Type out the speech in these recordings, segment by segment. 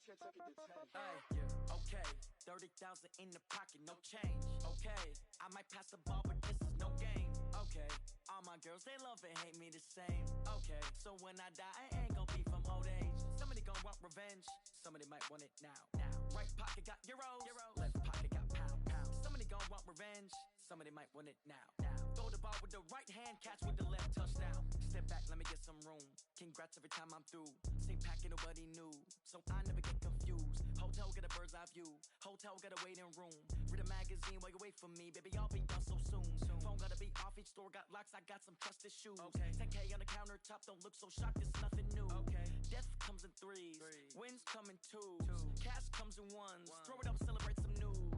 Hey, okay, 30,000 in the pocket, no change. Okay, I might pass the ball, but this is no game. Okay, all my girls, they love and hate me the same. Okay, so when I die, I ain't gon' be from old age. Somebody gon' want revenge, somebody might want it now. Right pocket got euros, left pocket got pounds. Somebody gon' want revenge, somebody might want it now. Throw the ball with the right hand, catch with the left, touchdown. Step back, let me get some room. Congrats every time I'm through. Same packet, nobody knew, so I never get confused. Hotel get a bird's eye view. Hotel get a waiting room. Read a magazine while you wait for me, baby. I'll be done so soon. Phone gotta be off. Each store got locks. I got some trusted shoes. 10K on the countertop. Don't look so shocked. It's nothing new. Death comes in threes. Wins come in twos. Cash comes in ones. Throw it up, celebrate some news.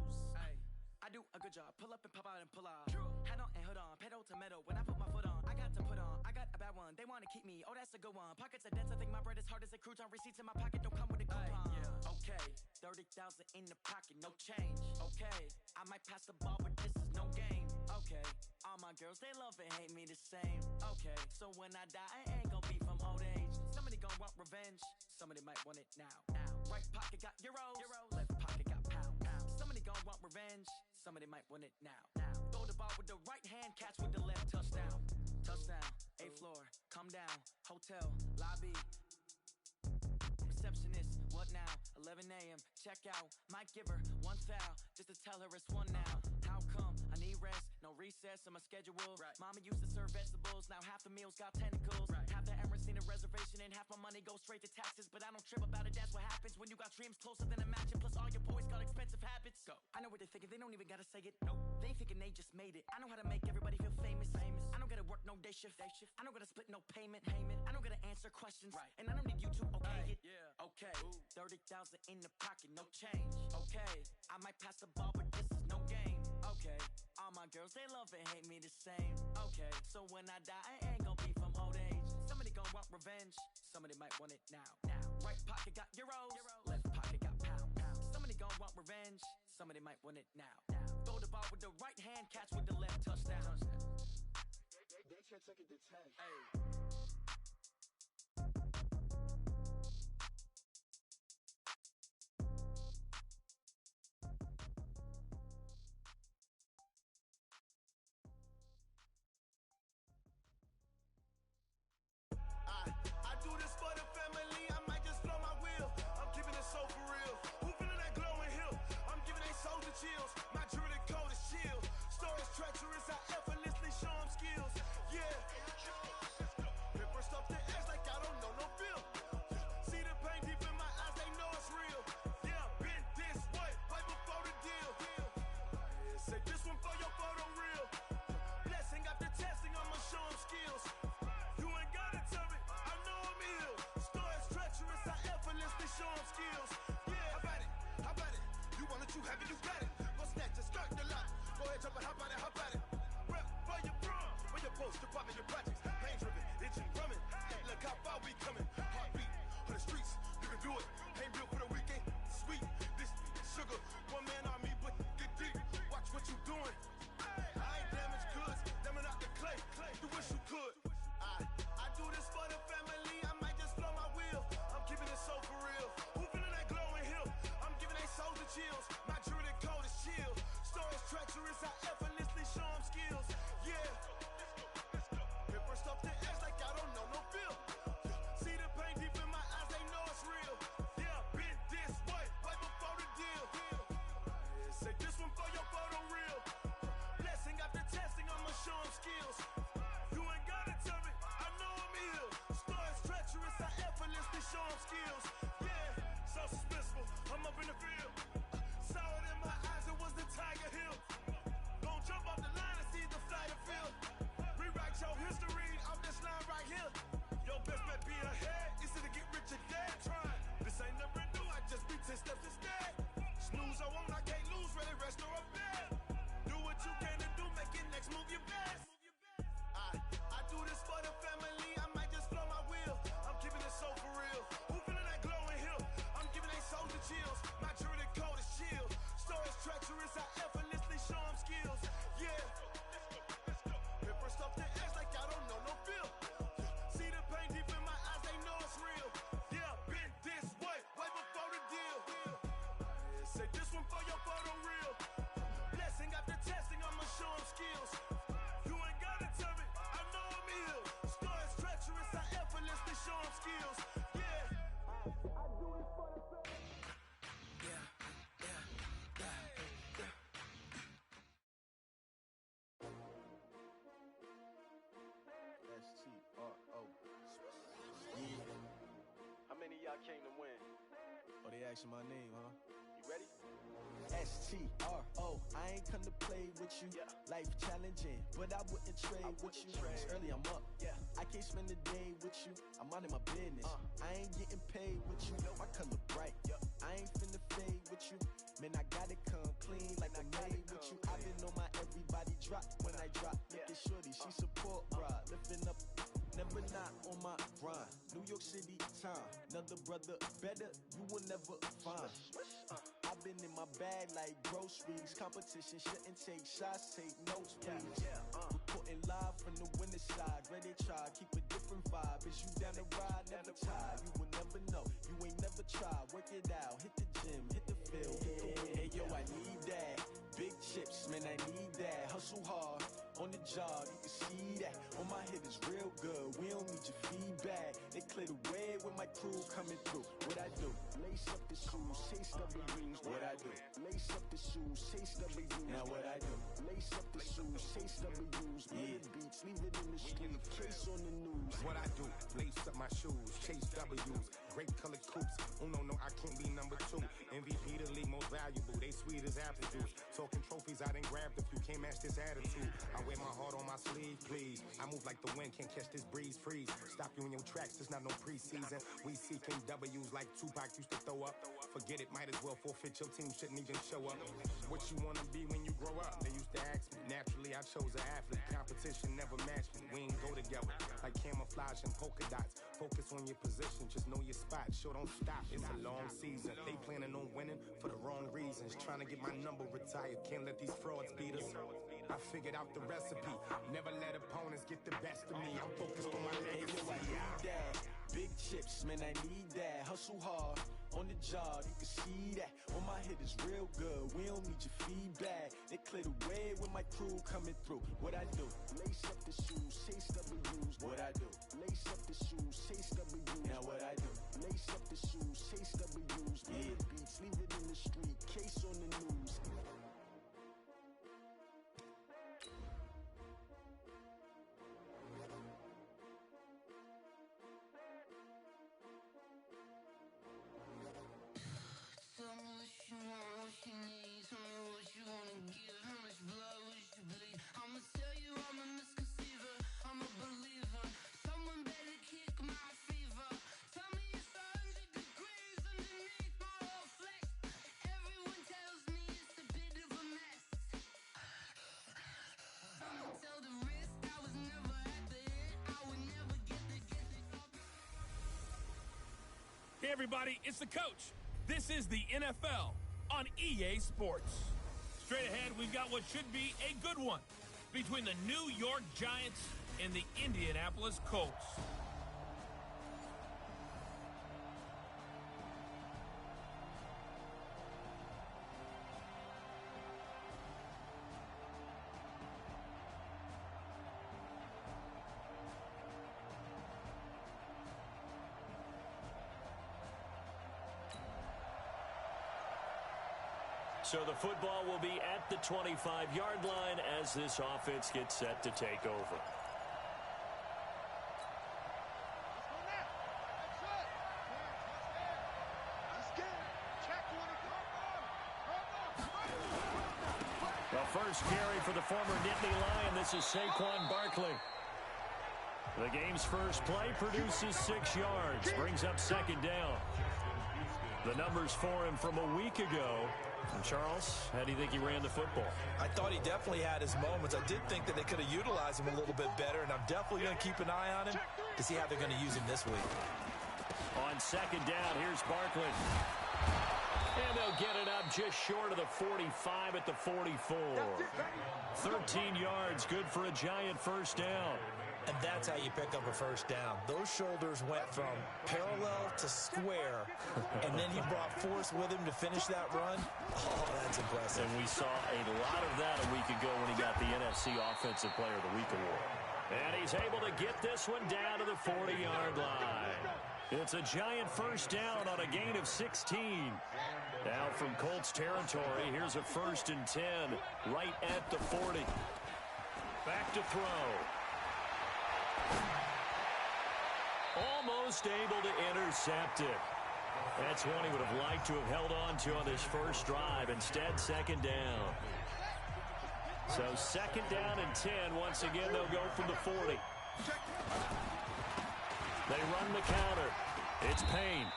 I do a good job, pull up and pop out and pull off. Hat on and hood on, pedal to metal. When I put my foot on, I got to put on. I got a bad one, they wanna keep me. Oh, that's a good one. Pockets are dense, I think my bread is hard as a crouton. Receipts in my pocket don't come with a coupon. Okay, 30,000 in the pocket, no change. Okay, I might pass the ball, but this is no game. Okay, all my girls, they love and hate me the same. Okay, so when I die, I ain't gon' be from old age. Somebody gon' want revenge, somebody might want it now. Right pocket got euros, left pocket got pounds. Somebody gon' want revenge, somebody might want it now. Throw the ball with the right hand, catch with the left, touchdown. Touchdown, 8th floor, come down, hotel, lobby. Receptionist, what now? 11 a.m. check out. Might give her one foul just to tell her it's one now. How come? I need rest, no recess in my schedule. Mama used to serve vegetables, now half the meals got tentacles. Half the Emirates need a reservation and half my money goes straight to taxes. But I don't trip about it, that's what happens when you got dreams closer than a mansion. Plus all your boys got expensive habits. I know what they're thinking, they don't even gotta say it. Nope, they thinking they just made it. I know how to make everybody feel famous. I don't gotta work no day shift. I don't gotta split no payment. I don't gotta answer questions. And I don't need you to okay it. Okay, 30,000 in the pocket, no change. Okay, I might pass the ball, but this is no game. Okay, all my girls, they love and hate me the same. Okay, so when I die, I ain't gon' be from old age. Somebody gon' want revenge, somebody might want it now. Right pocket got euros, left pocket got pounds. Somebody gon' want revenge, somebody might want it now. Throw the ball with the right hand, catch with the left, touchdown. They took it to 10. I do this for the family, I might just blow my wheel. I'm keeping it so for real. Who feeling that glowing hill? I'm giving they soldier chills. My jewelry code is chill. Stories treacherous, I effortlessly show them skills. Yeah. Paper stuff to act like I don't know no feel. See the pain deep in my eyes, they know it's real. Yeah, been this way, right before the deal. Say this one for your photo reel. Blessing after testing, I'ma show them skills. Show them skills. Yeah, how about it? You want it, you have it, you got it. Go snatch it, start the lot. Go ahead, jump it, how about it? Rep for your prom, for your post, your poppin', your projects. Pain driven, itching, drumming. Look how far we coming. Heartbeat on the streets, you can do it. Ain't built for the weekend. Sweet, this sugar, one man army, but get deep. Watch what you doing. I ain't damaged goods, damn it out the clay. You wish you could. I do this for the family. I might just blow my wheel. I'm keeping it so for real. Who feeling that glowing hill? I'm giving they soldier chills. My jewelry code is chill. Stories treacherous, I effortlessly show them skills. Yeah. Paper stuff to act like I don't know no feel. See the pain deep in my eyes, they know it's real. Yeah, been this way, right before the deal. Say this one for your photo reel. Blessing after testing, I'ma show them skills. You ain't gotta tell me, I know I'm ill. Stories treacherous, I effortlessly show them skills. Yeah, so suspenseful, I'm up in the field. Saw it in my eyes, it was the Tiger Hill. Gon' jump off the line and see the flight of field. Rewrite your history off this line right here. Your best bet be ahead, easy to get rich or dead. Trying, this ain't never new, I just be 10 steps instead. Snooze, I won't, I can't lose, ready, rest or a bed. Do what you can to do, make it next move your best. I do this for the family, I might just blow my wheel. I'm keeping it so for real. Who feeling that glowing hill? I'm giving they soldier chills. My jewelry code is chill. Stories treacherous, I effortlessly show them skills. Yeah. Paper stuff to act like I don't know no feel. See the pain deep in my eyes, they know it's real. Yeah, been this way, right before the deal. I came to win. Oh, they asking my name, huh? You ready? S-T-R-O, I ain't come to play with you. Yeah. Life challenging, but I wouldn't trade with you. It's early, I'm up. Yeah. I can't spend the day with you. I'm out of my business. I ain't getting paid with you. My color bright. I ain't finna fade with you. Man, I gotta come clean like I made with you. I've been on my everybody drop when I drop. Look at shorty, she support ride. Lifting up, never not on my grind. New York City time, another brother better, you will never find. I've been in my bag like groceries. Competition shouldn't take shots, take notes, please. Reporting live from the winning side. Ready to try, keep a different vibe. Is you down the ride, never tired. You will never know, you ain't never tried. Work it out, hit the gym, hit the field, hit the win. Hey yo, I need that. Big chips, man, I need that. Hustle hard, on the job, you can see that. On my hit is real good, we don't need your feedback. They clear the way with my crew coming through. What I do? Lace up the shoes, chase W's. What I do? Lace up the shoes, chase W's. Now what I do? Lace up the shoes, chase W's. Yeah, beats, leave it in the street, case on the news. What I do? Lace up my shoes, chase W's. Great colored coops. Oh no, I can't be number 2. MVP the league most valuable. They sweet as apple juice. Talking trophies, I done grabbed a few. Can't match this attitude. I wear my heart on my sleeve, please. I move like the wind, can't catch this breeze. Freeze. Stop you in your tracks. There's not no preseason. We seeking W's like Tupac used to throw up. Forget it, might as well forfeit. Your team shouldn't even show up. What you wanna be when you grow up? They used to ask me. Naturally, I chose an athlete. Competition never matched me. We ain't go together like camouflage and polka dots. Focus on your position, just know your spot. Sure, don't stop. It's a long season. They planning on winning for the wrong reasons. Trying to get my number retired. Can't let these frauds beat us. I figured out the recipe. Never let opponents get the best of me. I'm focused on my legacy. I need that. Big chips, man, I need that. Hustle hard, on the job, you can see that. On my hit is real good, we don't need your feedback. They clear the way with my crew coming through. What I do? Lace up the shoes, chase W's. What I do? Lace up the shoes, chase W's. Now what I do? Lace up the shoes, chase W's. Yeah, beats, leave it in the street, case on the news. Tell me what you want, what you need. Tell me what you wanna give. How much blood would you bleed? I'ma tell you I'm a misconceiver. I'm a believer. Someone better kick my fever. Tell me it's 100 degrees underneath my whole flesh. Everyone tells me it's a bit of a mess. Someone tell the risk I was never at the end. I would never get the Hey everybody, it's the coach. This is the NFL on EA Sports. Straight ahead, we've got what should be a good one between the New York Giants and the Indianapolis Colts. So the football will be at the 25-yard line as this offense gets set to take over. The first carry for the former Nittany Lion. This is Saquon Barkley. The game's first play produces 6 yards, brings up second down. The numbers for him from a week ago. And Charles, how do you think he ran the football? I thought he definitely had his moments. I did think that they could have utilized him a little bit better, and I'm definitely going to keep an eye on him to see how they're going to use him this week. On second down, here's Barkley. And they'll get it up just short of the 45 at the 44. 13 yards, good for a Giant first down. And that's how you pick up a first down. Those shoulders went from parallel to square, and then he brought force with him to finish that run. Oh, that's impressive. And we saw a lot of that a week ago when he got the NFC Offensive Player of the Week award. And he's able to get this one down to the 40-yard line. It's a Giant first down on a gain of 16. Now from Colts territory, here's a 1st and 10 right at the 40. Back to throw. Almost able to intercept it. That's one he would have liked to have held on to on this first drive. Instead, second down. So second down and 10. Once again, they'll go from the 40. They run the counter. It's Payne.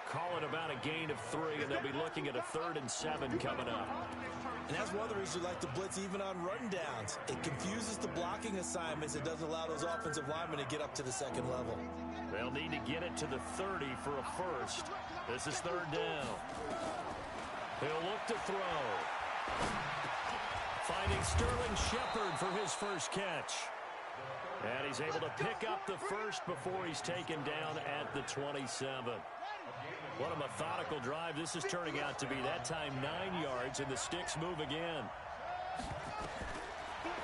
Call it about a gain of 3, and they'll be looking at a 3rd and 7 coming up. And that's one of the reasons you like to blitz even on run downs. It confuses the blocking assignments. It doesn't allow those offensive linemen to get up to the second level. They'll need to get it to the 30 for a first. This is 3rd down. He'll look to throw. Finding Sterling Shepard for his first catch. And he's able to pick up the first before he's taken down at the 27. What a methodical drive this is turning out to be. That time 9 yards, and the sticks move again.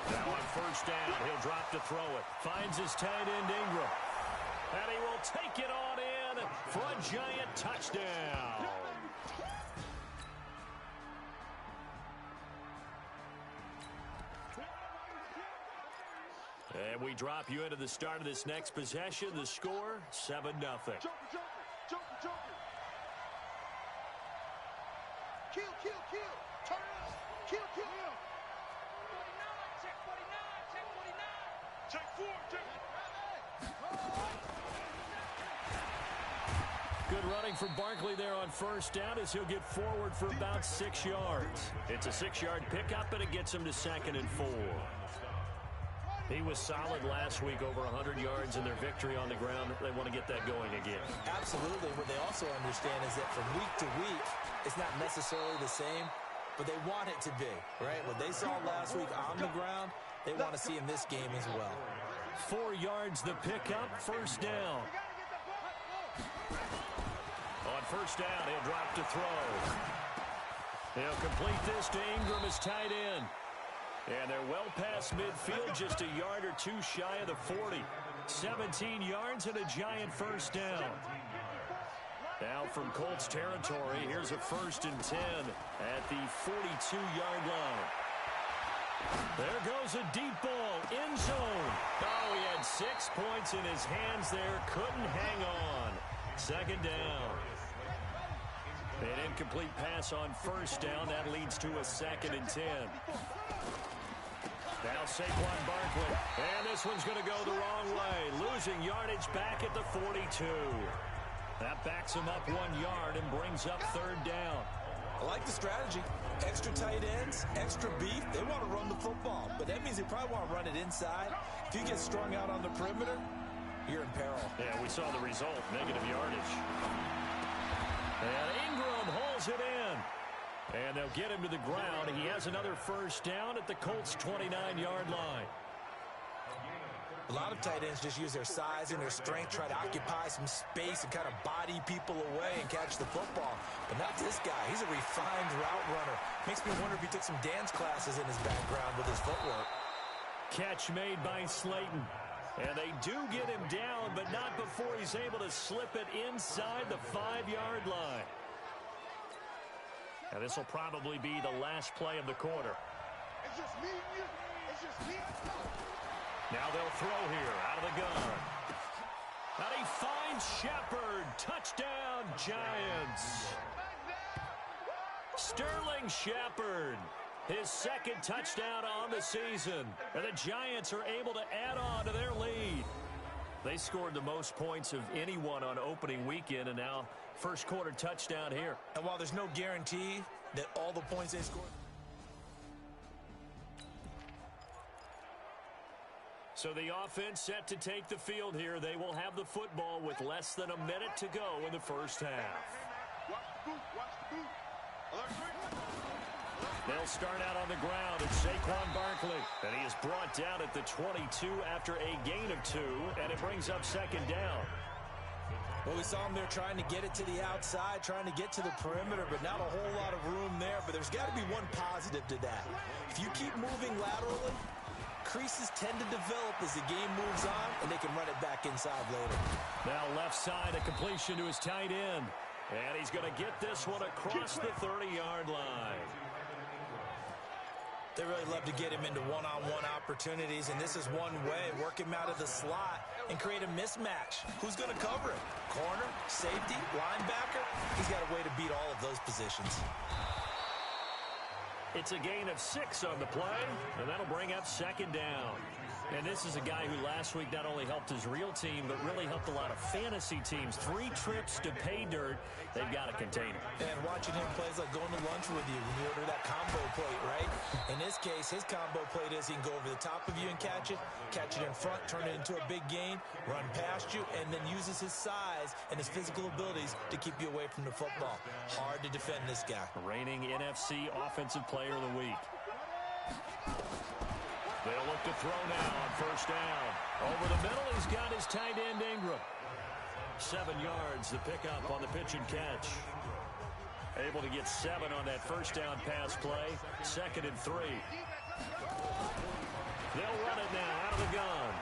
Now on first down, he'll drop to throw it. Finds his tight end Ingram. And he will take it on in for a giant touchdown. And we drop you into the start of this next possession. The score, 7-0. Kill. Turn it up. Kill. 49, check 49, check 49. Check 4, Good running from Barkley there on first down as he'll get forward for about 6 yards. It's a 6-yard pickup, and it gets him to 2nd and 4. He was solid last week, over 100 yards in their victory on the ground. They want to get that going again. Absolutely. What they also understand is that from week to week, it's not necessarily the same, but they want it to be, right? What they saw last week on the ground, they want to see in this game as well. 4 yards the pickup, first down. On first down, he'll drop to throw. He'll complete this to Ingram, his tight end. And they're well past midfield, just a yard or 2 shy of the 40. 17 yards and a giant first down. Now from Colts territory, here's a 1st and 10 at the 42-yard line. There goes a deep ball, end zone. Oh, he had 6 points in his hands there, couldn't hang on. 2nd down. An incomplete pass on first down, that leads to a 2nd and 10. Now Saquon Barkley, and this one's going to go the wrong way, losing yardage back at the 42. That backs him up 1 yard and brings up 3rd down. I like the strategy. Extra tight ends, extra beef. They want to run the football, but that means they probably want to run it inside. If you get strung out on the perimeter, you're in peril. Yeah, we saw the result, negative yardage. And Ingram hauls it in. And they'll get him to the ground. He has another first down at the Colts' 29-yard line. A lot of tight ends just use their size and their strength, try to occupy some space and kind of body people away and catch the football. But not this guy. He's a refined route runner. Makes me wonder if he took some dance classes in his background with his footwork. Catch made by Slayton. And they do get him down, but not before he's able to slip it inside the 5-yard line. And this will probably be the last play of the quarter. It's just me and you. It's just me. Now they'll throw here out of the gun. And he finds Shepard. Touchdown, Giants. Sterling Shepard. His 2nd touchdown on the season. And the Giants are able to add on to their lead. They scored the most points of anyone on opening weekend, and now first quarter touchdown here. And while there's no guarantee that all the points they scored. So the offense set to take the field here. They will have the football with less than a minute to go in the first half. They'll start out on the ground. It's Saquon Barkley. And he is brought down at the 22 after a gain of 2. And it brings up 2nd down. Well, we saw him there trying to get it to the outside, trying to get to the perimeter, but not a whole lot of room there. But there's got to be one positive to that. If you keep moving laterally, creases tend to develop as the game moves on, and they can run it back inside later. Now left side, a completion to his tight end. And he's going to get this one across the 30-yard line. They really love to get him into one-on-one opportunities, and this is one way. Work him out of the slot and create a mismatch. Who's going to cover it? Corner, safety, linebacker? He's got a way to beat all of those positions. It's a gain of 6 on the play, and that'll bring up second down. And this is a guy who last week not only helped his real team, but really helped a lot of fantasy teams. 3 trips to pay dirt. They've got to contain him. And watching him play is like going to lunch with you when you order that combo plate, right? In this case, his combo plate is he can go over the top of you and catch it in front, turn it into a big gain, run past you, and then uses his size and his physical abilities to keep you away from the football. Hard to defend this guy. Reigning NFC Offensive Player of the Week. They'll look to throw now on first down. Over the middle, he's got his tight end Ingram. 7 yards, the pickup on the pitch and catch. Able to get 7 on that first down pass play. 2nd and 3. They'll run it now out of the gun.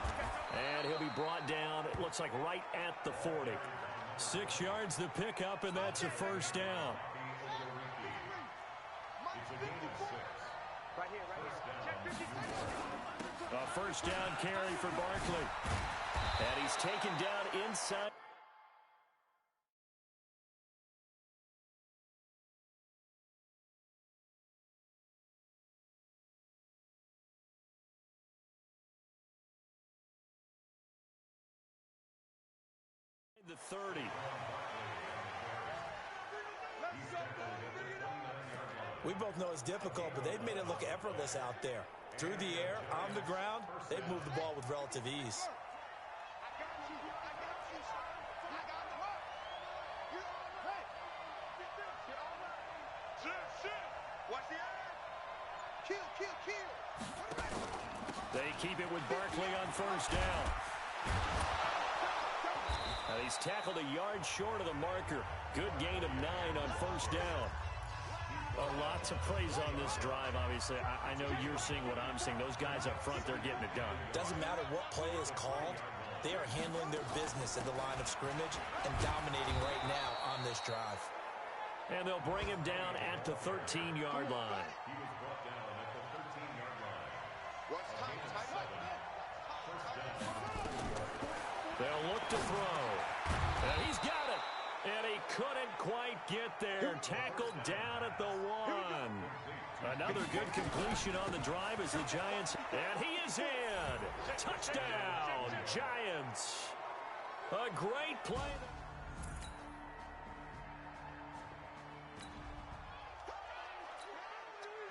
And he'll be brought down, it looks like right at the 40. 6 yards, the pickup, and that's a first down. A first down carry for Barkley. And he's taken down inside. The 30. We both know it's difficult, but they've made it look effortless out there. Through the air, on the ground, they've moved the ball with relative ease. They keep it with Barkley on first down. And he's tackled a yard short of the marker. Good gain of 9 on first down. Well, lots of praise on this drive, obviously. I know you're seeing what I'm seeing. Those guys up front, they're getting it done. Doesn't matter what play is called. They are handling their business at the line of scrimmage and dominating right now on this drive. And they'll bring him down at the 13-yard line. They'll look to throw. And he's got it. And he couldn't quite get there. Tackled down at the 1. Another good completion on the drive as the Giants. And he is in. Touchdown, Giants. A great play.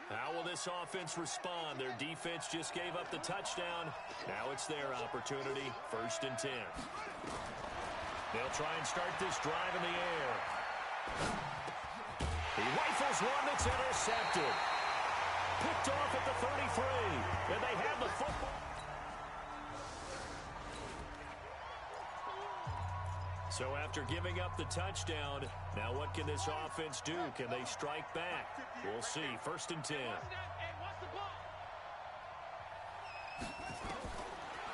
How will this offense respond? Their defense just gave up the touchdown. Now it's their opportunity. 1st and 10. They'll try and start this drive in the air. He rifles one that's intercepted. Picked off at the 33. And they have the football. So after giving up the touchdown, now what can this offense do? Can they strike back? We'll see. 1st and 10.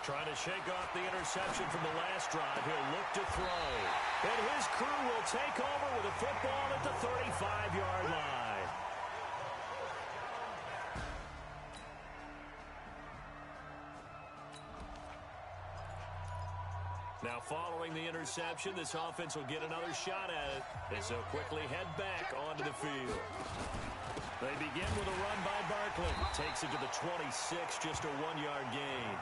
Trying to shake off the interception from the last drive. He'll look to throw. And his crew will take over with a football at the 35-yard line. Now following the interception, this offense will get another shot at it as they'll quickly head back onto the field. They begin with a run by Barkley. Takes it to the 26, just a 1-yard gain.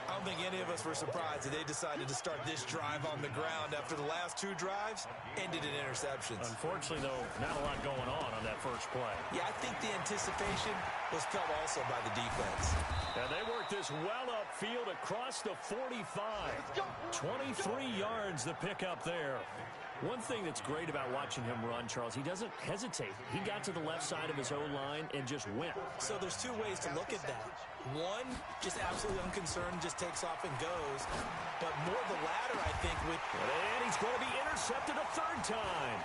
I don't think any of us were surprised that they decided to start this drive on the ground after the last 2 drives ended in interceptions. Unfortunately, though, not a lot going on that first play. Yeah, I think the anticipation was felt also by the defense. And they work this well upfield across the 45. 23 yards the pickup there. One thing that's great about watching him run, Charles, he doesn't hesitate. He got to the left side of his O-line and just went. So there's 2 ways to look at that. One, just absolutely unconcerned, just takes off and goes. But more the latter, I think, with... And he's going to be intercepted a 3rd time.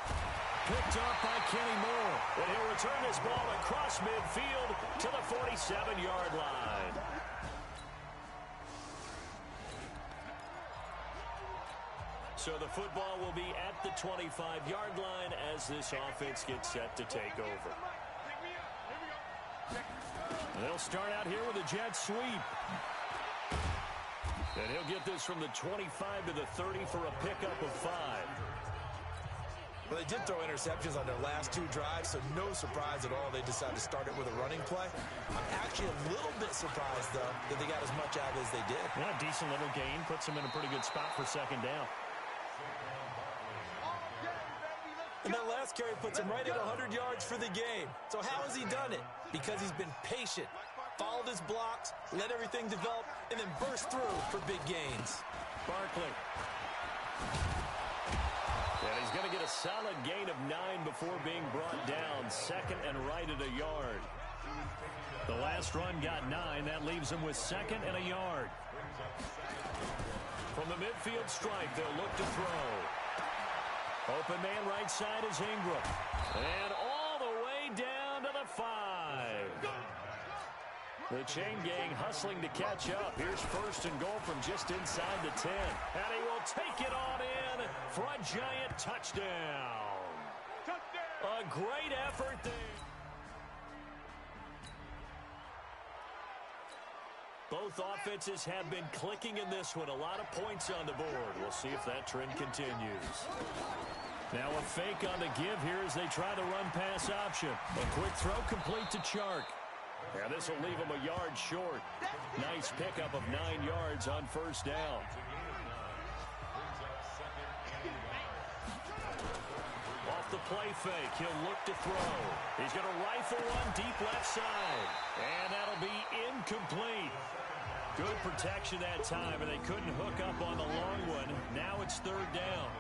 Picked off by Kenny Moore. And he'll return this ball across midfield to the 47-yard line. So the football will be at the 25-yard line as this offense gets set to take over. They'll start out here with a jet sweep. And he'll get this from the 25 to the 30 for a pickup of 5. Well, they did throw interceptions on their last 2 drives, so no surprise at all they decided to start it with a running play. I'm actually a little bit surprised, though, that they got as much out as they did. Yeah, decent little gain. Puts them in a pretty good spot for second down. And that last carry puts him right at 100 yards for the game. So how has he done it? Because he's been patient, followed his blocks, let everything develop, and then burst through for big gains. Barkley. And he's going to get a solid gain of 9 before being brought down. Second and right at a yard. The last run got 9. That leaves him with second and a yard. From the midfield stripe, they'll look to throw. Open man right side is Ingram. And all the way down to the 5. The chain gang hustling to catch up. Here's first and goal from just inside the 10. And he will take it on in for a giant touchdown. A great effort there. Both offenses have been clicking in this one. A lot of points on the board. We'll see if that trend continues. Now a fake on the give here as they try the run-pass option. A quick throw complete to Chark. Yeah, this will leave him a yard short. Nice pickup of 9 yards on first down. Off the play fake, he'll look to throw. He's going to rifle one deep left side. And that'll be incomplete. Good protection that time, and they couldn't hook up on the long one. Now it's third down.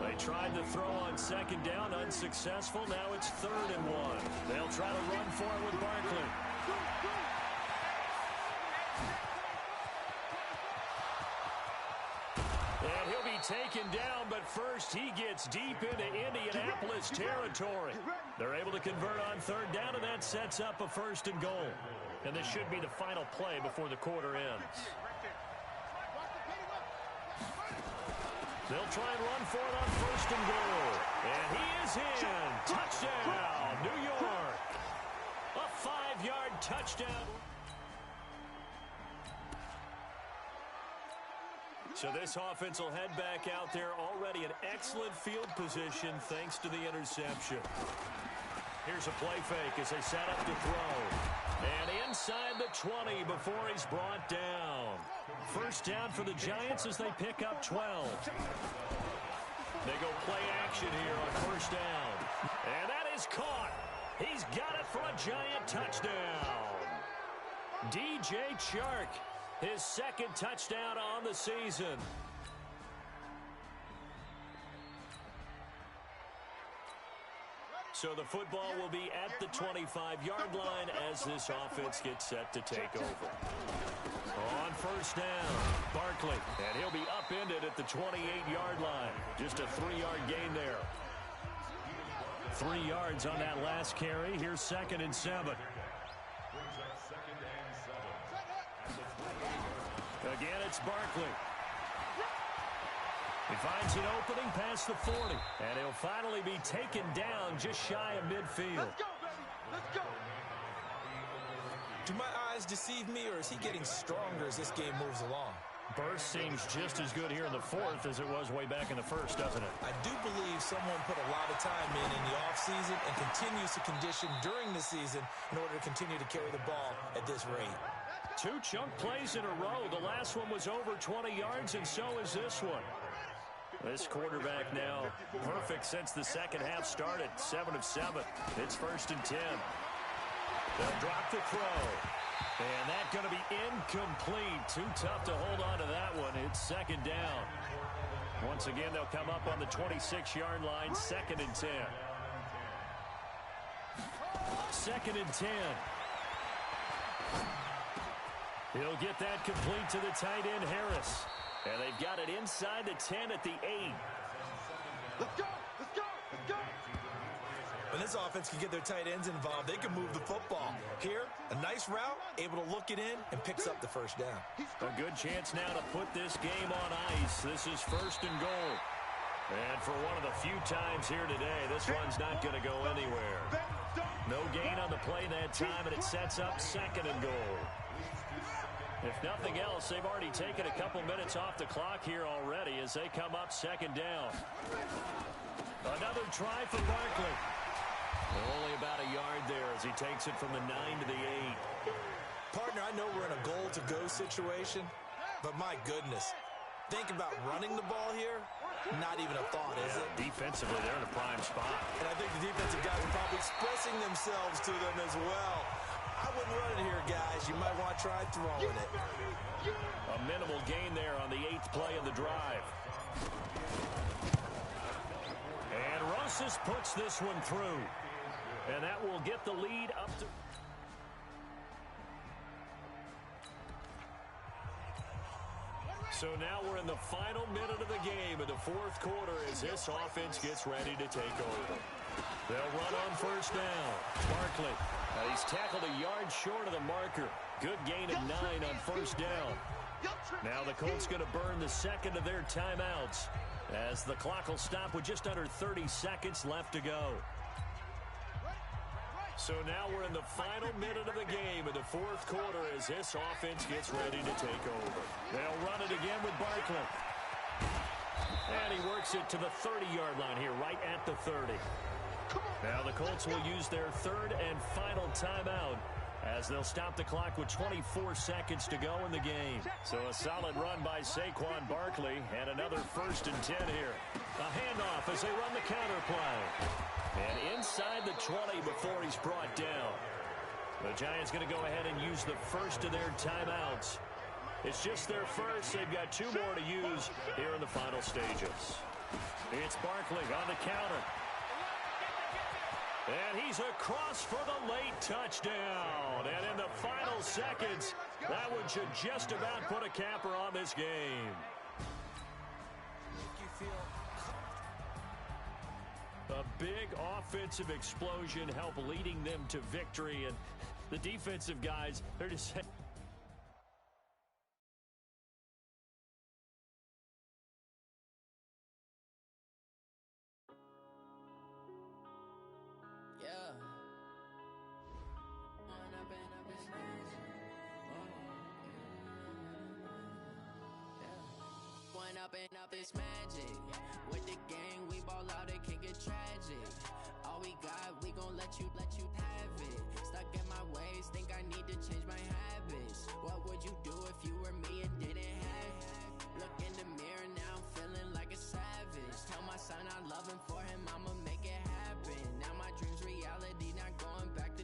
They tried to throw on second down, unsuccessful. Now it's 3rd and 1. They'll try to run for it with Barkley. And he'll be taken down, but first he gets deep into Indianapolis territory. They're able to convert on third down, and that sets up a 1st and goal. And this should be the final play before the quarter ends. They'll try and run for it on 1st and goal. And he is in. Touchdown, New York. A 5-yard touchdown. So this offense will head back out there already in excellent field position thanks to the interception. Here's a play fake as they set up to throw. And inside the 20 before he's brought down. First down for the Giants as they pick up 12. They go play action here on first down. And that is caught. He's got it for a giant touchdown. DJ Chark, his 2nd touchdown on the season. So the football will be at the 25-yard line as this offense gets set to take over. On first down, Barkley, and he'll be upended at the 28-yard line. Just a 3-yard gain there. 3 yards on that last carry. Here's 2nd and 7. Again, it's Barkley. He finds an opening past the 40, and he'll finally be taken down just shy of midfield. Let's go, baby. Let's go. Do my eyes deceive me, or is he getting stronger as this game moves along? Burst seems just as good here in the 4th as it was way back in the 1st, doesn't it? I do believe someone put a lot of time in the offseason and continues to condition during the season in order to continue to carry the ball at this rate. 2 chunk plays in a row. The last one was over 20 yards, and so is this one. This quarterback now perfect since the second half started. 7 of 7. It's 1st and 10. They'll drop the throw. And that's going to be incomplete. Too tough to hold on to that one. It's 2nd down. Once again, they'll come up on the 26-yard line. 2nd and 10. 2nd and 10. He'll get that complete to the tight end, Harris. And they've got it inside the 10 at the 8. Let's go. Let's go. Let's go. When this offense can get their tight ends involved, they can move the football. Here, a nice route, able to look it in, and picks up the 1st down. A good chance now to put this game on ice. This is 1st and goal. And for one of the few times here today, this one's not going to go anywhere. No gain on the play that time, and it sets up 2nd and goal. If nothing else, they've already taken a couple minutes off the clock here already as they come up 2nd down. Another try for Barkley. Only about a yard there as he takes it from the 9 to the 8. Partner, I know we're in a goal-to-go situation, but my goodness, think about running the ball here. Not even a thought, is it? Defensively, they're in a prime spot. And I think the defensive guys are probably expressing themselves to them as well. I wouldn't run it here, guys. You might want to try throwing it. A minimal gain there on the 8th play of the drive. And Rosas puts this one through. And that will get the lead up to... So now we're in the final minute of the game in the 4th quarter as this offense gets ready to take over. They'll run on 1st down. Barkley. He's tackled a yard short of the marker. Good gain of 9 on 1st down. Now the Colts going to burn the 2nd of their timeouts as the clock will stop with just under 30 seconds left to go. So now we're in the final minute of the game in the 4th quarter as this offense gets ready to take over. They'll run it again with Barkley. And he works it to the 30-yard line here, right at the 30. Now the Colts will use their 3rd and final timeout as they'll stop the clock with 24 seconds to go in the game. So a solid run by Saquon Barkley and another 1st and 10 here. A handoff as they run the counter play. And inside the 20 before he's brought down. The Giants going to go ahead and use the 1st of their timeouts. It's just their 1st. They've got 2 more to use here in the final stages. It's Barkley on the counter. And he's across for the late touchdown. And in the final seconds, that one should just about put a capper on this game. A big offensive explosion helped leading them to victory. And the defensive guys, they're just... Up this magic with the gang, we ball out, it can get tragic. All we got, we gon' let you have it. Stuck in my ways, think I need to change my habits. What would you do if you were me and didn't have it? Look in the mirror, now I'm feeling like a savage. Tell my son I love him, for him I'ma make it happen. Now my dreams reality, not going back to.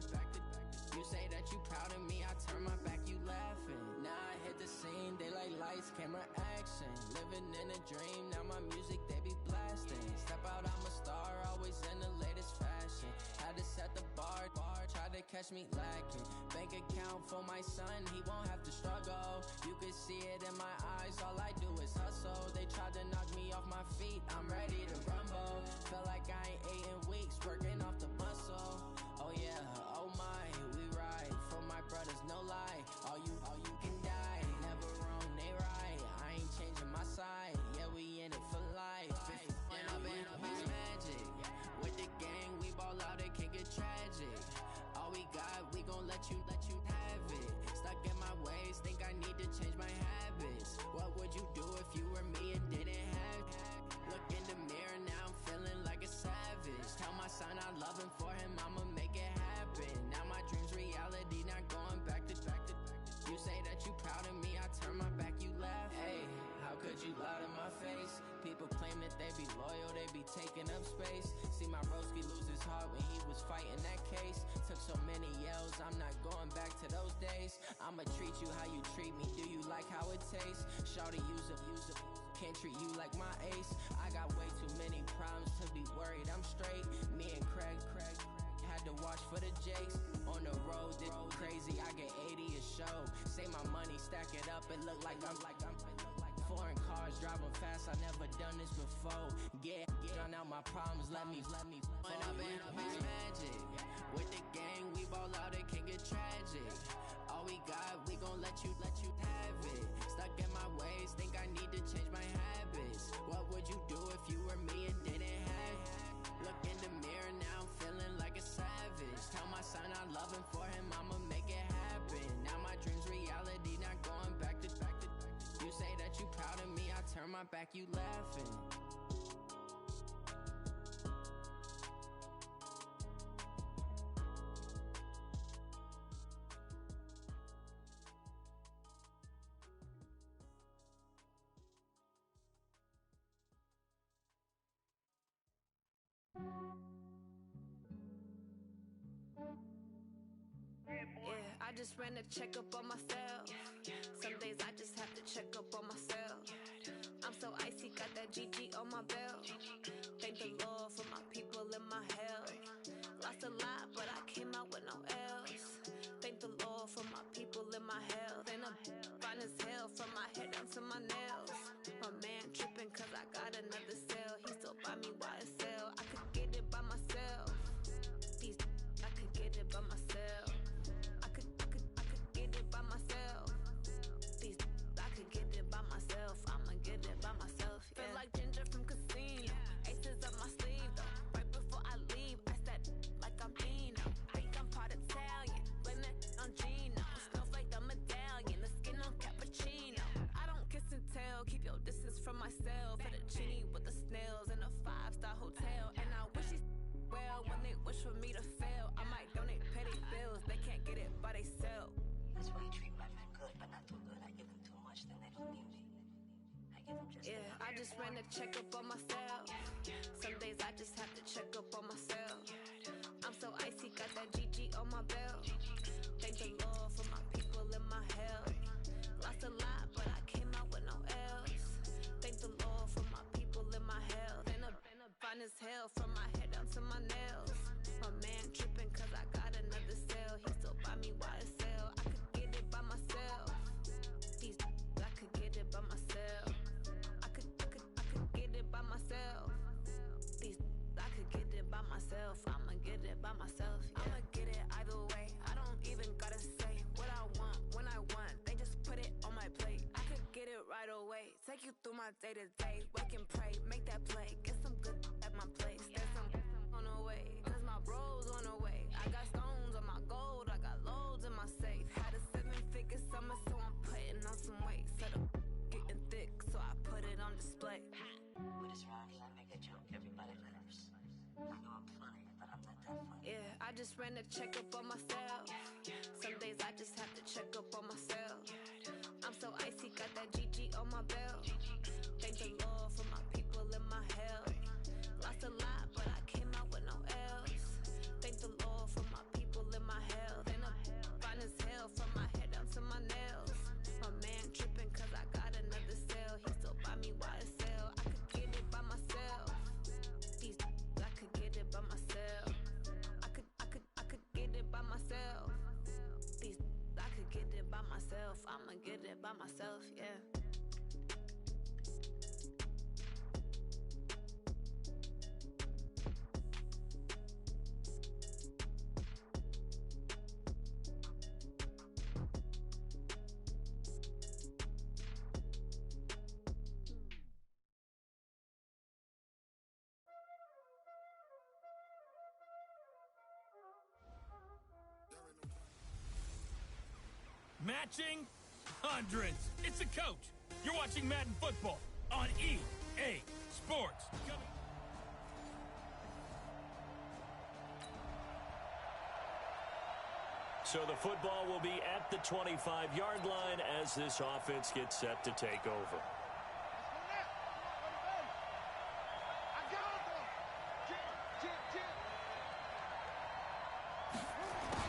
You say that you proud of me, I turn my back, you laughing. Now I hit the scene, they like lights, camera, action. Living in a dream, now my music, they be blasting. Step out, I'm a star, always in the latest fashion. Had to set the bar, try to catch me lacking. Bank account for my son, he won't have to struggle. You can see it in my eyes, all I do is hustle. They tried to knock me off my feet, I'm ready to rumble. Felt like I ain't ate in weeks, working off the muscle. Oh yeah, oh my, we ride for my brothers, no lie. All you can die, never wrong, they right. I ain't changing my side, yeah, we in it for life. When up is magic, with the gang, we ball out, it can get tragic. All we got, we gon' let you have it. Stuck in my ways, think I need to change my habits. What would you do if you were me and didn't have it? Look in the mirror, now I'm feeling like a savage. Tell my son I love him, for him I'ma make it happen. Now my dreams reality, not going back to. You say that you proud of me, I turn my back, you laugh. Hey, how could you lie to my face? People claim that they be loyal, they be taking up space. See my broski lose his heart when he was fighting that case. Took so many yells, I'm not going back to those days. I'ma treat you how you treat me, do you like how it tastes? Shawty, use up, can't treat you like my ace. I got way too many problems to be worried, I'm straight. Me and Craig had to watch for the Jakes. On the road, this crazy, I get 80 a show. Say my money, stack it up, it look like I'm foreign cars, driving fast, I never done this before. Get drown out my problems, let me When up is magic. With the gang, we ball out, it can get tragic. All we got, we gon' let you have it. Stuck in my ways, think I need to change my habits. What would you do if you were me back, you laughing. I just ran a checkup on myself. Some days I just have to check up on myself. I'm so icy, got that GG on my belt. Thank the Lord for my people and my health. Lost a lot, but I came out with no L's. Thank the Lord for my people and my health. And I'm fine as hell from my head down to my nails. My man tripping cause I got another cell. He still buy me YSL. I could get it by myself. I could get it by myself. I could get it by myself. I could get it by myself. I'ma get it by myself. Yeah. Feel like Ginger from Casino. Aces up my sleeve though. Right before I leave, I said like I'm Dino. Think I'm part Italian. Blame it on Gino. Snowflake the medallion. The skin on cappuccino. I don't kiss and tell. Keep your distance from myself. Fettuccine with the snails in a 5-star hotel. And I wish these well when they wish for me to fail. I might donate petty bills. They can't get it by they sell. That's why you treat my men good, but not too good. I give them too much, then they don't need me. I give them just enough. I just ran a checkup on myself. Some days I just have to check up on myself. I'm so icy, got that GG on my belt. Thank the Lord for my people and my health. Lost a lot, but I came out with no L's. Thank the Lord for my people and my health. And I'm fine as hell from my head down to my nails. My man tripping cause I got another cell. He still buy me YSL. I could get it by myself. I could get it by myself. I could get it by myself. I could get it by myself. I'ma get it by myself. Yeah. I'ma get it either way. I don't even gotta say what I want when I want. They just put it on my plate. I could get it right away. Take you through my day to day. Wake and pray, make that play. Get some good at my place. There's some on the way, cause my bros on the way. I got stones on my gold. I got loads in my safe. Had a 7-figure summer, so I'm putting on some weight. Set up getting thick, so I put it on display. But it's around here, I make a joke, everybody laughs. I know I'm funny, but I'm not that funny. Yeah, I just ran a checkup on myself. Some days I just have to check up on myself. I'm so icy, got that GG on my belt. Thank the Lord for my people and my health. Lost a lot, but I came out with no L's. Thank the Lord for my people and my health. And I'm fine as hell from my head down to my nails. My man tripping cause I got another cell. He still buy me YSL. I could get it by myself. I could get it by myself. I could get it by myself. I could get it by myself. I'ma get it by myself, yeah. Matching hundreds. It's the coach. You're watching Madden Football on EA Sports. So the football will be at the 25-yard line as this offense gets set to take over.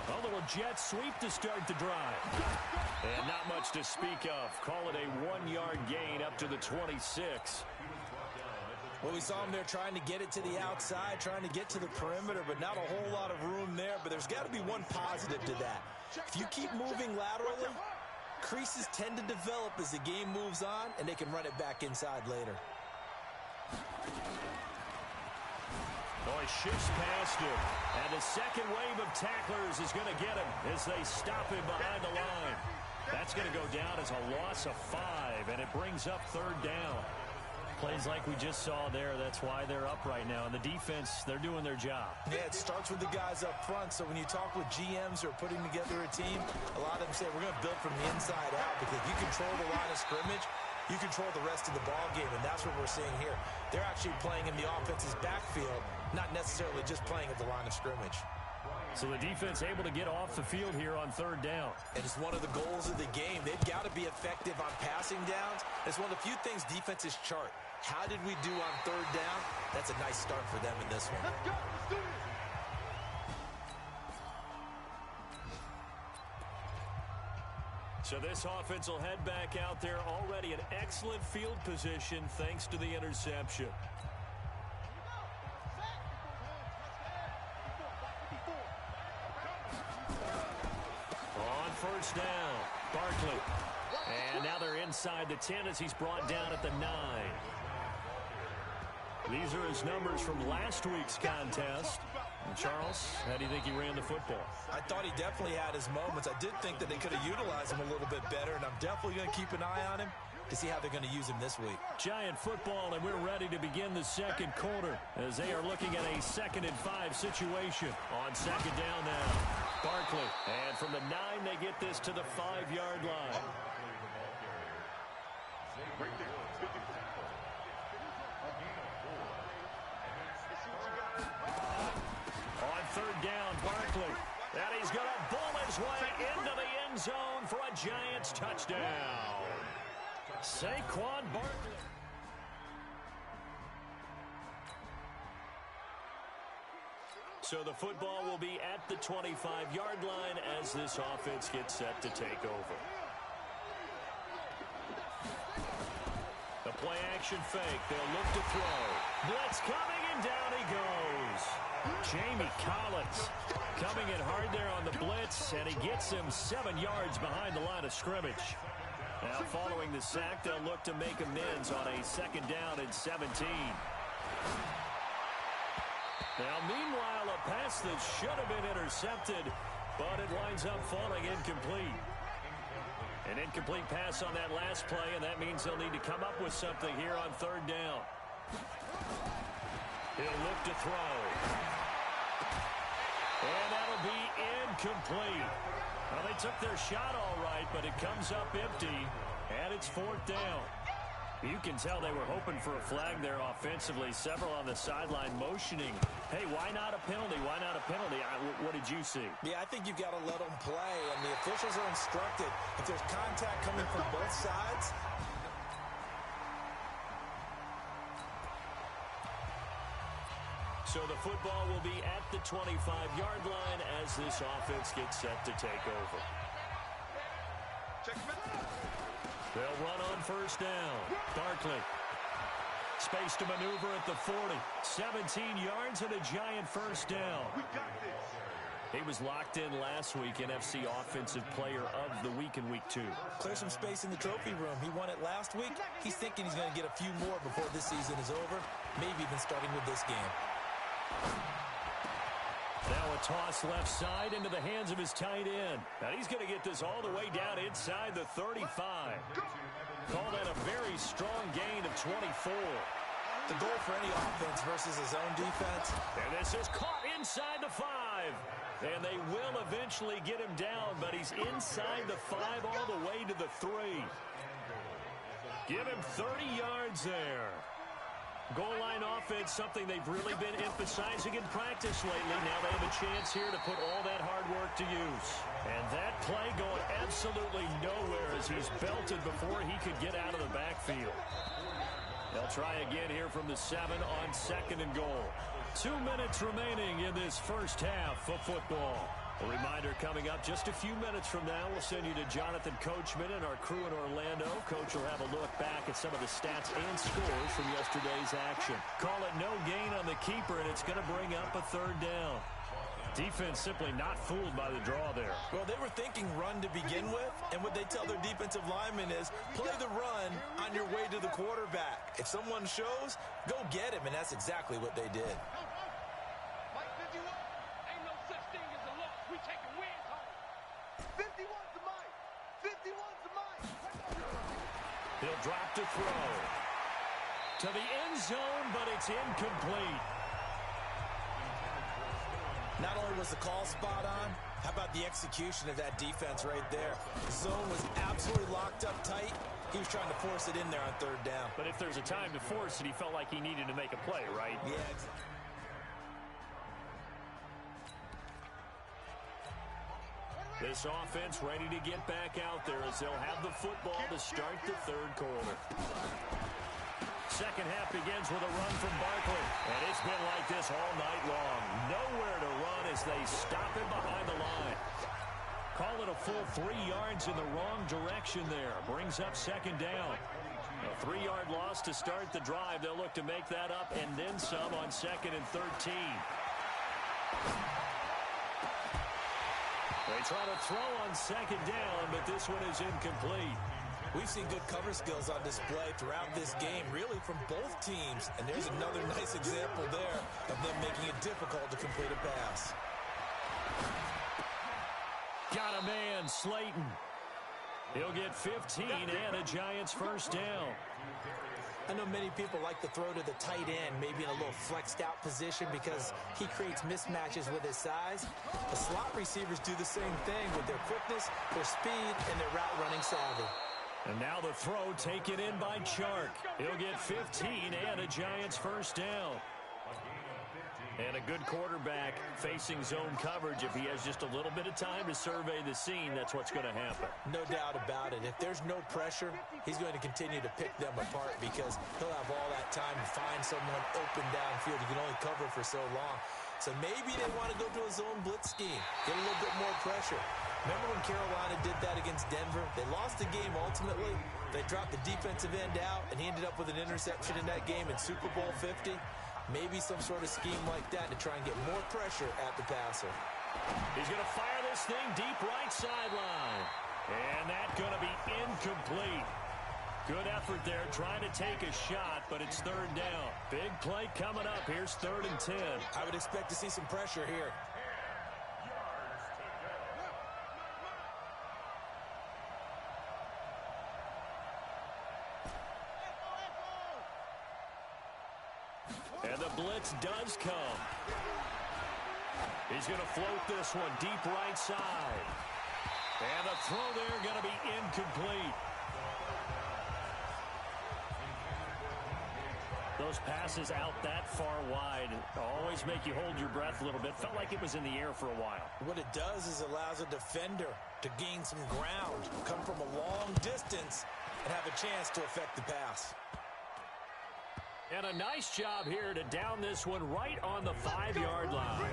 A little jet sweep to start the drive. And not much to speak of. Call it a 1-yard gain up to the 26. Well, we saw him there trying to get it to the outside, trying to get to the perimeter, but not a whole lot of room there. But there's got to be one positive to that. If you keep moving laterally, creases tend to develop as the game moves on, and they can run it back inside later. Oh, he shifts past him. And the second wave of tacklers is going to get him as they stop him behind the line. That's going to go down as a loss of 5, and it brings up 3rd down. Plays like we just saw there, that's why they're up right now. And the defense, they're doing their job. Yeah, it starts with the guys up front. So when you talk with GMs who are putting together a team, a lot of them say we're going to build from the inside out, because if you control the line of scrimmage, you control the rest of the ball game, and that's what we're seeing here. They're actually playing in the offense's backfield, not necessarily just playing at the line of scrimmage. So the defense able to get off the field here on third down. And it's one of the goals of the game. They've got to be effective on passing downs. It's one of the few things defenses chart. How did we do on third down? That's a nice start for them in this one. Let's go. Let's do this. So this offense will head back out there, already in excellent field position thanks to the interception. On first down, Barkley. And now they're inside the 10 as he's brought down at the 9. These are his numbers from last week's contest. And Charles, how do you think he ran the football? I thought he definitely had his moments. I did think that they could have utilized him a little bit better, and I'm definitely going to keep an eye on him to see how they're going to use him this week. Giant football, and we're ready to begin the second quarter as they are looking at a 2nd and 5 situation. On second down now, Barkley. And from the 9, they get this to the 5-yard line. On third down, Barkley. And he's going to bull his way into the end zone for a Giants touchdown. Saquon Barkley. So the football will be at the 25-yard line as this offense gets set to take over. The play action fake. They'll look to throw. Blitz coming, and down he goes. Jamie Collins coming in hard there on the blitz, and he gets him 7 yards behind the line of scrimmage. Now following the sack, they'll look to make amends on a 2nd down and 17. Now meanwhile, a pass that should have been intercepted, but it winds up falling incomplete. An incomplete pass on that last play, and that means they'll need to come up with something here on third down. He'll look to throw. And that'll be incomplete. Well, they took their shot all right, but it comes up empty, and it's 4th down. You can tell they were hoping for a flag there offensively. Several on the sideline motioning. Hey, why not a penalty? Why not a penalty? What did you see? Yeah, I think you've got to let them play, and the officials are instructed. If there's contact coming from both sides, so the football will be at the 25-yard line as this offense gets set to take over. They'll run on first down. Barkley. Space to maneuver at the 40. 17 yards and a Giant first down. He was locked in last week, NFC Offensive Player of the Week in Week 2. Clear some space in the trophy room. He won it last week. He's thinking he's going to get a few more before this season is over, maybe even starting with this game. Now a toss left side into the hands of his tight end. And he's going to get this all the way down inside the 35. Call that a very strong gain of 24. The goal for any offense versus his own defense. And this is caught inside the 5. And they will eventually get him down, but he's inside the 5 all the way to the 3. Give him 30 yards there. Goal line offense, something they've really been emphasizing in practice lately. Now they have a chance here to put all that hard work to use. And that play going absolutely nowhere as he's belted before he could get out of the backfield. They'll try again here from the 7 on 2nd and goal. 2 minutes remaining in this first half of football. A reminder coming up just a few minutes from now. We'll send you to Jonathan Coachman and our crew in Orlando. Coach will have a look back at some of the stats and scores from yesterday's action. Call it no gain on the keeper, and it's going to bring up a 3rd down. Defense simply not fooled by the draw there. Well, they were thinking run to begin with, and what they tell their defensive linemen is play the run on your way to the quarterback. If someone shows, go get him, and that's exactly what they did. He'll drop to throw. To the end zone, but it's incomplete. Not only was the call spot on, how about the execution of that defense right there? The zone was absolutely locked up tight, He was trying to force it in there on third down. But if there's a time to force it, he felt like he needed to make a play, right? Yeah, exactly. This offense ready to get back out there as they'll have the football to start the third quarter. Second half begins with a run from Barkley. And it's been like this all night long. Nowhere to run as they stop him behind the line. Call it a full 3 yards in the wrong direction there. Brings up second down. A 3-yard loss to start the drive. They'll look to make that up and then some on 2nd and 13. They try to throw on second down, but this one is incomplete. We've seen good cover skills on display throughout this game, really from both teams. And there's another nice example there of them making it difficult to complete a pass. Got a man, Slayton. He'll get 15 and a Giants first down. I know many people like to throw to the tight end, maybe in a little flexed out position because he creates mismatches with his size. The slot receivers do the same thing with their quickness, their speed, and their route running savvy. And now the throw taken in by Chark. He'll get 15 and a Giants first down. And a good quarterback facing zone coverage. If he has just a little bit of time to survey the scene, that's what's going to happen. No doubt about it. If there's no pressure, he's going to continue to pick them apart because he'll have all that time to find someone open downfield. He can only cover for so long. So maybe they want to go to a zone blitz scheme, get a little bit more pressure. Remember when Carolina did that against Denver? They lost the game ultimately. They dropped the defensive end out, and he ended up with an interception in that game in Super Bowl 50. Maybe some sort of scheme like that to try and get more pressure at the passer. He's going to fire this thing deep right sideline. And that's going to be incomplete. Good effort there trying to take a shot, but it's third down. Big play coming up. Here's 3rd and 10. I would expect to see some pressure here. And the blitz does come. He's going to float this one deep right side. And the throw there going to be incomplete. Those passes out that far wide always make you hold your breath a little bit. Felt like it was in the air for a while. What it does is allows a defender to gain some ground, come from a long distance, and have a chance to affect the pass. And a nice job here to down this one right on the 5-yard line.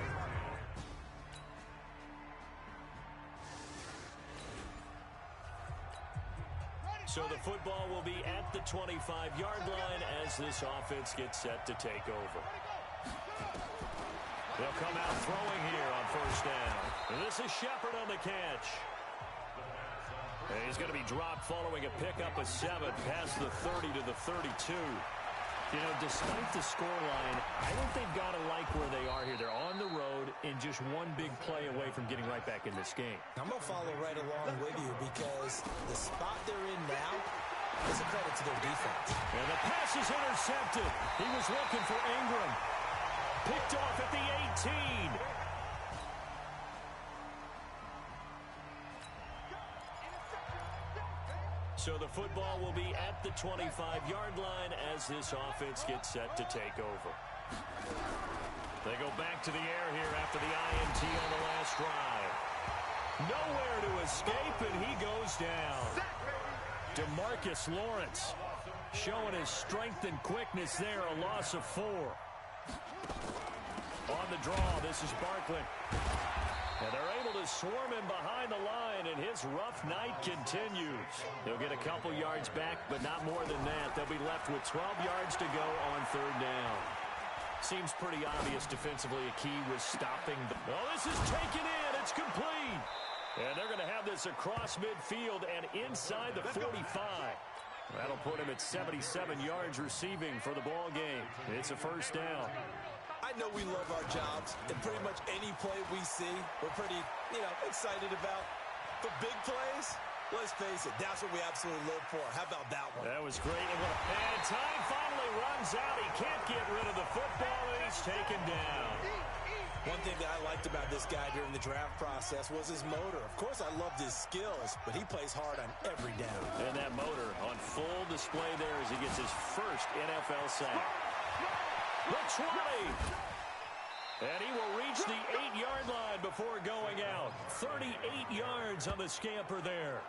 So the football will be at the 25-yard line as this offense gets set to take over. They'll come out throwing here on first down. And this is Shepard on the catch. And he's going to be dropped following a pickup of 7 past the 30 to the 32. You know, despite the scoreline, I think they've got to like where they are here. They're on the road and just one big play away from getting right back in this game. I'm going to follow right along with you because the spot they're in now is a credit to their defense. And the pass is intercepted. He was looking for Ingram. Picked off at the 18. So the football will be at the 25-yard line as this offense gets set to take over. They go back to the air here after the INT on the last drive. Nowhere to escape, and he goes down. DeMarcus Lawrence showing his strength and quickness there, a loss of 4. On the draw, this is Barkley. And they're able to swarm him behind the line, and his rough night continues. They'll get a couple yards back, but not more than that. They'll be left with 12 yards to go on third down. Seems pretty obvious defensively. A key was stopping the... Oh, this is taken in. It's complete. And they're going to have this across midfield and inside the 45. That'll put him at 77 yards receiving for the ball game. It's a first down. I know we love our jobs, and pretty much any play we see, we're pretty, excited about. But big plays, let's face it, that's what we absolutely live for. How about that one? That was great. And time finally runs out. He can't get rid of the football, and he's taken down. One thing that I liked about this guy during the draft process was his motor. Of course, I loved his skills, but he plays hard on every down. And that motor on display there as he gets his first NFL sack. The 20. And he will reach the 8-yard line before going out. 38 yards on the scamper there.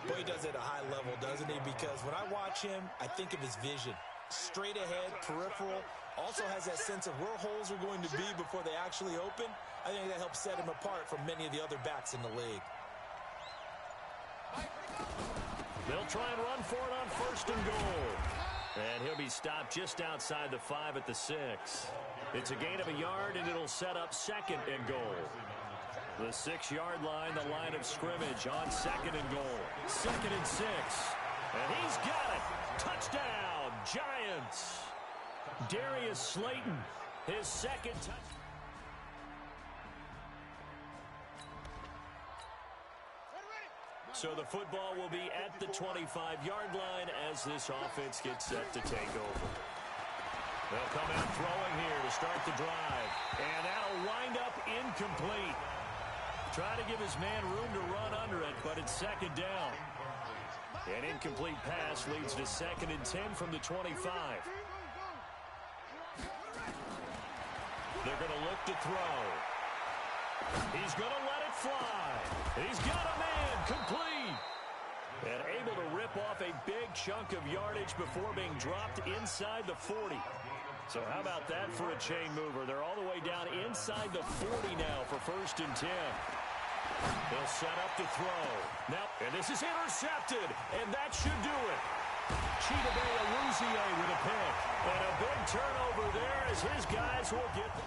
Boy, he does it at a high level, doesn't he? Because when I watch him, I think of his vision. Straight ahead, peripheral. Also has that sense of where holes are going to be before they actually open. I think that helps set him apart from many of the other backs in the league. They'll try and run for it on 1st and goal. And he'll be stopped just outside the 5 at the 6. It's a gain of a yard, and it'll set up 2nd and goal. The 6-yard line, the line of scrimmage on 2nd and goal. 2nd and 6. And he's got it. Touchdown, Giants. Darius Slayton, his 2nd touchdown. So the football will be at the 25-yard line as this offense gets set to take over. They'll come out throwing here to start the drive. And that'll wind up incomplete. Trying to give his man room to run under it, but it's 2nd down. An incomplete pass leads to 2nd and 10 from the 25. They're going to look to throw. He's going to let it fly. He's got a man complete. And able to rip off a big chunk of yardage before being dropped inside the 40. So how about that for a chain mover? They're all the way down inside the 40 now for 1st and 10. They'll set up to throw. Now, and this is intercepted, and that should do it. Chidobe Awuzie with a pick. And a big turnover there as his guys will get the...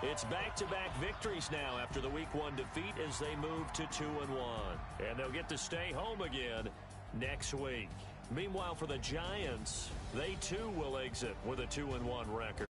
It's back-to-back victories now after the Week 1 defeat as they move to 2-1. And they'll get to stay home again next week. Meanwhile, for the Giants, they too will exit with a 2-1 record.